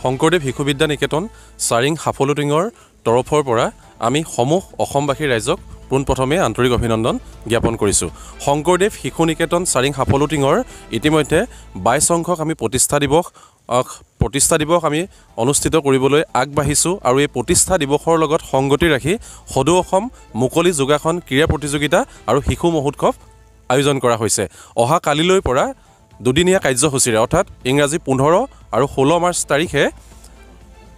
শংকৰদেৱ শিশু বিদ্যা নিকেতন চাৰিং সাফলুটিঙৰ তৰফৰ পৰা আমি সমূহ অসমবাসী ৰাইজক পোনপ্ৰথমে আন্তৰিক অভিনন্দন জ্ঞাপন কৰিছোঁ। শংকৰদেৱ শিশু নিকেতন চাৰিং সাফলুটিঙৰ ইতিমধ্যে 22 সংখ্যক আমি প্ৰতিষ্ঠা দিৱস আমি অনুষ্ঠিত কৰিবলৈ আগবাঢ়িছোঁ আৰু এই প্ৰতিষ্ঠা দিৱসৰ লগত সংগতি ৰাখি সদৌ অসম মুকলি যোগাসন ক্ৰীড়া প্ৰতিযোগিতা আৰু শিশু মহোৎসৱ আয়োজন কৰা হৈছে। অহা কালিলৈ পৰা দুদিনীয়া কাৰ্যসূচীৰে অৰ্থাৎ ইংৰাজী 15 আৰু 16 মাৰ্চ তাৰিখে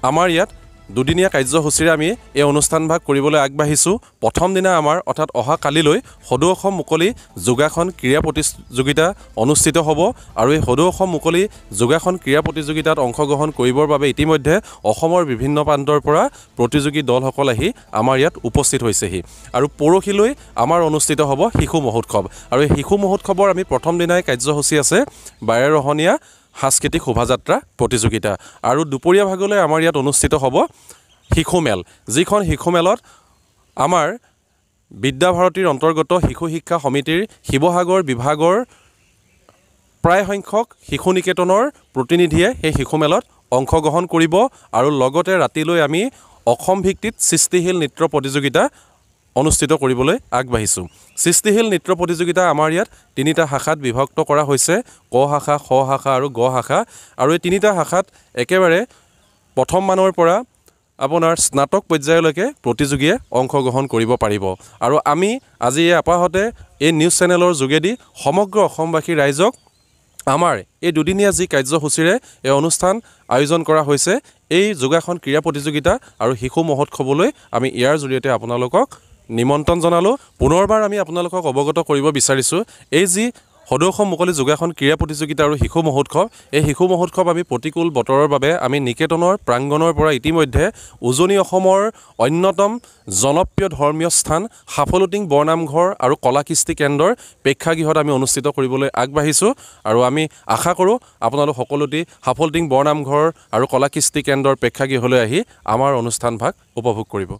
আমাৰ ইয়াত দুদিনীয়া কাৰ্যসূচীৰে আমি এই অনুষ্ঠানভাগ কৰিবলৈ আগবাঢ়িছোঁ। প্ৰথম দিনা আমাৰ অৰ্থাৎ অহা কালিলৈ সদৌ অসম মুকলি যোগাসন ক্ৰীড়া প্ৰতিযোগিতা অনুষ্ঠিত হ'ব আৰু এই সদৌ অসম মুকলি যোগাসন ক্ৰীড়া প্ৰতিযোগিতাত অংশগ্ৰহণ কৰিবৰ বাবে ইতিমধ্যে অসমৰ বিভিন্ন প্ৰান্তৰ পৰা প্ৰতিযোগী দলসকল আহি আমাৰ ইয়াত উপস্থিত হৈছেহি আৰু পৰহিলৈ আমাৰ অনুষ্ঠিত হ'ব শিশু মহোৎসৱ আৰু এই শিশু মহোৎসৱৰ আমি প্ৰথম দিনাই কাৰ্যসূচী আছে বাৰেৰহণীয়া সাংস্কৃতিক শোভাযাত্ৰা প্ৰতিযোগিতা আৰু দুপৰীয়া ভাগলৈ আমাৰ ইয়াত অনুষ্ঠিত হ'ব শিশু মেল, যিখন শিশু মেলত আমাৰ বিদ্যাভাৰতীৰ অন্তৰ্গত শিশু শিক্ষা সমিতিৰ শিৱসাগৰ বিভাগৰ প্ৰায় সংখ্যক শিশু নিকেতনৰ প্ৰতিনিধিয়ে সেই শিশু মেলত অংশগ্ৰহণ কৰিব আৰু লগতে ৰাতিলৈ আমি অসম ভিত্তিত সৃষ্টিশীল নৃত্য প্ৰতিযোগিতা অনুষ্ঠিত কৰিবলৈ আগবাঢ়িছোঁ। সৃষ্টিশীল নৃত্য প্ৰতিযোগিতা আমাৰ ইয়াত তিনিটা শাখাত বিভক্ত কৰা হৈছে, ক শাখা, খ শাখা আৰু গ শাখা আৰু এই তিনিটা শাখাত একেবাৰে প্ৰথম মানৰ পৰা আপোনাৰ স্নাতক পৰ্যায়লৈকে প্ৰতিযোগীয়ে অংশগ্ৰহণ কৰিব পাৰিব আৰু আমি আজি এই আপাহতে এই নিউজ চেনেলৰ যোগেদি সমগ্ৰ অসমবাসী ৰাইজক আমাৰ এই দুদিনীয়া যি কাৰ্যসূচীৰে এই অনুষ্ঠান আয়োজন কৰা হৈছে এই যোগাসন ক্ৰীড়া প্ৰতিযোগিতা আৰু শিশু মহোৎসৱলৈ আমি ইয়াৰ জৰিয়তে আপোনালোকক নিমন্ত্ৰণ জনালোঁ। পুনৰবাৰ আমি আপোনালোকক অৱগত কৰিব বিচাৰিছোঁ এই যি সদৌ অসম মুকলি যোগাসন ক্ৰীড়া প্ৰতিযোগিতা আৰু শিশু মহোৎসৱ, এই শিশু মহোৎসৱ আমি প্ৰতিকূল বতৰৰ বাবে আমি নিকেতনৰ প্ৰাংগণৰ পৰা ইতিমধ্যে উজনি অসমৰ অন্যতম জনপ্ৰিয় ধৰ্মীয় স্থান সাফলুটিং বৰনামঘৰ আৰু কলাকৃষ্টি কেন্দ্ৰৰ প্ৰেক্ষাগৃহত আমি অনুষ্ঠিত কৰিবলৈ আগবাঢ়িছোঁ আৰু আমি আশা কৰোঁ আপোনালোক সকলোটি সাফলুটিং বৰনামঘৰ আৰু কলাকৃষ্টি কেন্দ্ৰৰ প্ৰেক্ষাগৃহলৈ আহি আমাৰ অনুষ্ঠানভাগ উপভোগ কৰিব।